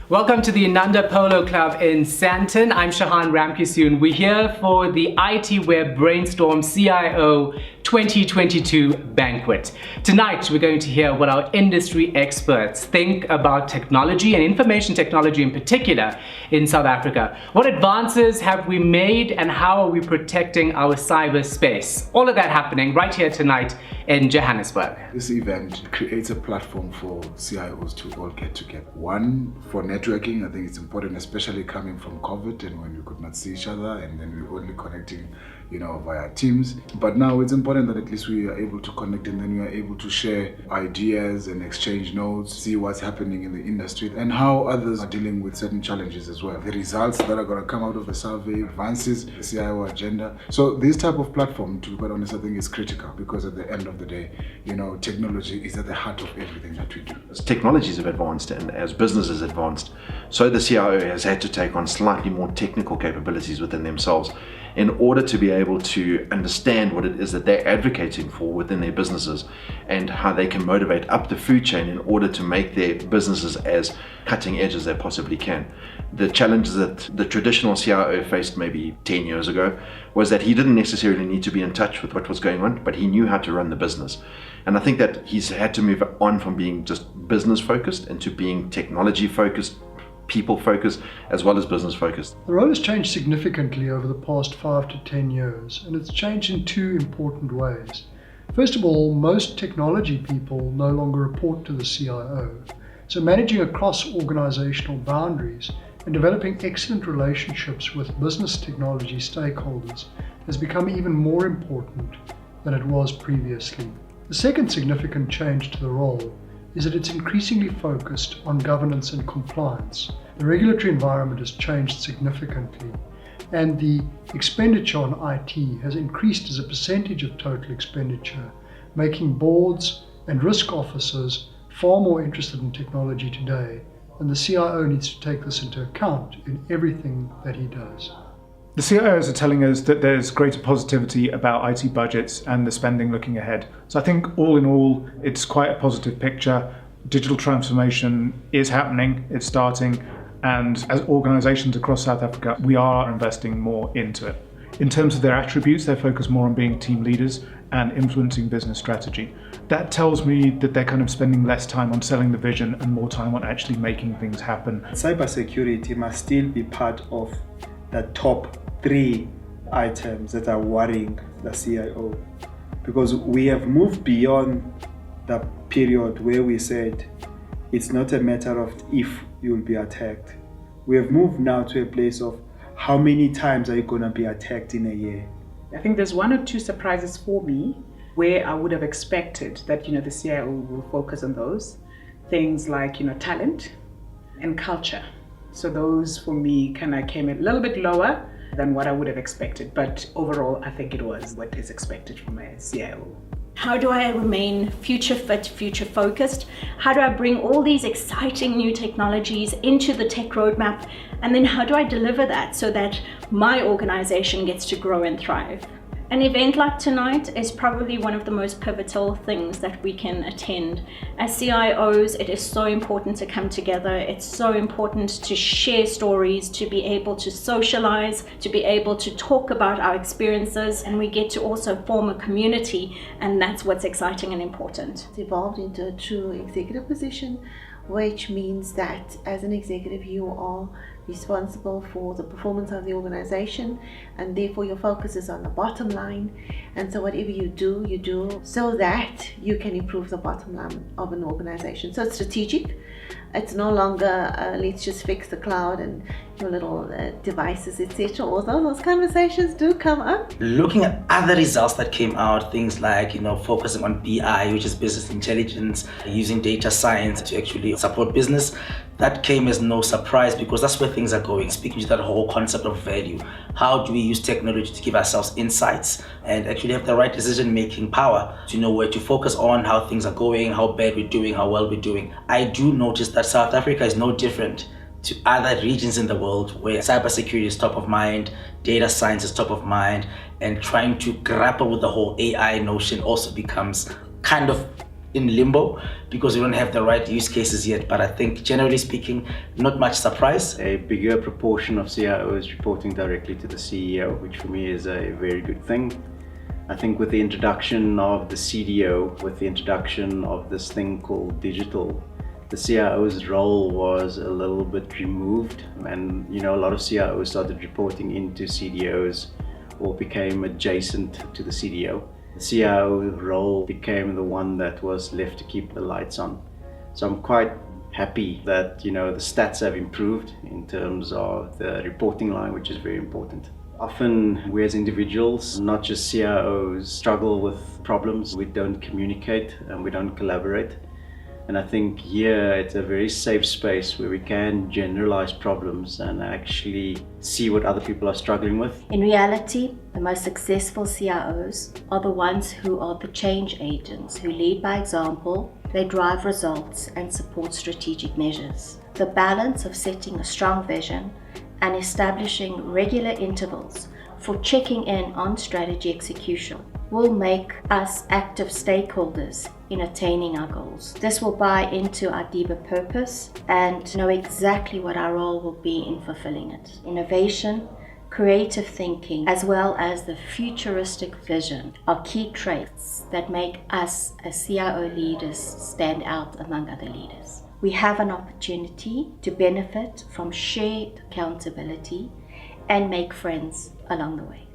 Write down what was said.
Welcome to the Ananda Polo Club in Sandton. I'm Shahan Ramkissoon. We're here for the ITWeb Brainstorm CIO 2022 Banquet. Tonight, we're going to hear what our industry experts think about technology and information technology in particular in South Africa. What advances have we made and how are we protecting our cyberspace? All of that happening right here tonight in Johannesburg. This event creates a platform for CIOs to all get together. One, for networking. I think it's important, especially coming from COVID and when we could not see each other and then we were only connecting, via Teams. But now it's important that at least we are able to connect and then we are able to share ideas and exchange notes, see what's happening in the industry and how others are dealing with certain challenges as well. The results that are going to come out of the survey, advances, the CIO agenda. So this type of platform, to be quite honest, I think is critical because at the end of the day, technology is at the heart of everything that we do. As technologies have advanced and as businesses advanced, so the CIO has had to take on slightly more technical capabilities within themselves in order to be able to understand what it is that they're advocating for within their businesses and how they can motivate up the food chain in order to make their businesses as cutting edge as they possibly can. The challenges that the traditional CIO faced maybe 10 years ago was that he didn't necessarily need to be in touch with what was going on, but he knew how to run the business. And I think that he's had to move on from being just business focused into being technology focused, people focused, as well as business focused. The role has changed significantly over the past 5 to 10 years, and it's changed in two important ways. First of all, most technology people no longer report to the CIO. So managing across organizational boundaries and developing excellent relationships with business technology stakeholders has become even more important than it was previously. The second significant change to the role is that it's increasingly focused on governance and compliance. The regulatory environment has changed significantly, and the expenditure on IT has increased as a percentage of total expenditure, making boards and risk officers far more interested in technology today, and the CIO needs to take this into account in everything that he does. The CIOs are telling us that there's greater positivity about IT budgets and the spending looking ahead. So I think all in all, it's quite a positive picture. Digital transformation is happening, it's starting, and as organizations across South Africa, we are investing more into it. In terms of their attributes, they focus more on being team leaders and influencing business strategy. That tells me that they're kind of spending less time on selling the vision and more time on actually making things happen. Cybersecurity must still be part of the top 3 items that are worrying the CIO, because we have moved beyond the period where we said it's not a matter of if you'll be attacked. We have moved now to a place of how many times are you going to be attacked in a year. I think there's 1 or 2 surprises for me where I would have expected that the CIO will focus on those things like talent and culture. So those for me kind of came a little bit lower than what I would have expected, but overall I think it was what is expected from a CIO. How do I remain future fit, future focused? How do I bring all these exciting new technologies into the tech roadmap? And then how do I deliver that so that my organization gets to grow and thrive? An event like tonight is probably one of the most pivotal things that we can attend. As CIOs, it is so important to come together. It's so important to share stories, to be able to socialize, to be able to talk about our experiences, and we get to also form a community, and that's what's exciting and important. It's evolved into a true executive position, which means that as an executive you are responsible for the performance of the organization, and therefore your focus is on the bottom line. And so whatever you do so that you can improve the bottom line of an organization. So it's strategic. It's no longer let's just fix the cloud and your little devices, etc. Although those conversations do come up. Looking at other results that came out, things like focusing on BI, which is business intelligence, using data science to actually support business, that came as no surprise because that's where things are going. Speaking to that whole concept of value, how do we use technology to give ourselves insights and actually have the right decision-making power to know where to focus on, how things are going, how bad we're doing, how well we're doing. I do notice that South Africa is no different to other regions in the world where cybersecurity is top of mind, data science is top of mind, and trying to grapple with the whole AI notion also becomes kind of in limbo because we don't have the right use cases yet. But I think generally speaking, not much surprise. A bigger proportion of CIOs reporting directly to the CEO, which for me is a very good thing. I think with the introduction of the CDO, with the introduction of this thing called digital, the CIO's role was a little bit removed, and a lot of CIOs started reporting into CDOs or became adjacent to the CDO. The CIO role became the one that was left to keep the lights on. So I'm quite happy that the stats have improved in terms of the reporting line, which is very important. Often we as individuals, not just CIOs, struggle with problems. We don't communicate and we don't collaborate. And I think here it's a very safe space where we can generalize problems and actually see what other people are struggling with. In reality, the most successful CIOs are the ones who are the change agents, who lead by example, they drive results and support strategic measures. The balance of setting a strong vision and establishing regular intervals for checking in on strategy execution will make us active stakeholders in attaining our goals. This will buy into our deeper purpose and know exactly what our role will be in fulfilling it. Innovation, creative thinking, as well as the futuristic vision are key traits that make us as CIO leaders stand out among other leaders. We have an opportunity to benefit from shared accountability and make friends along the way.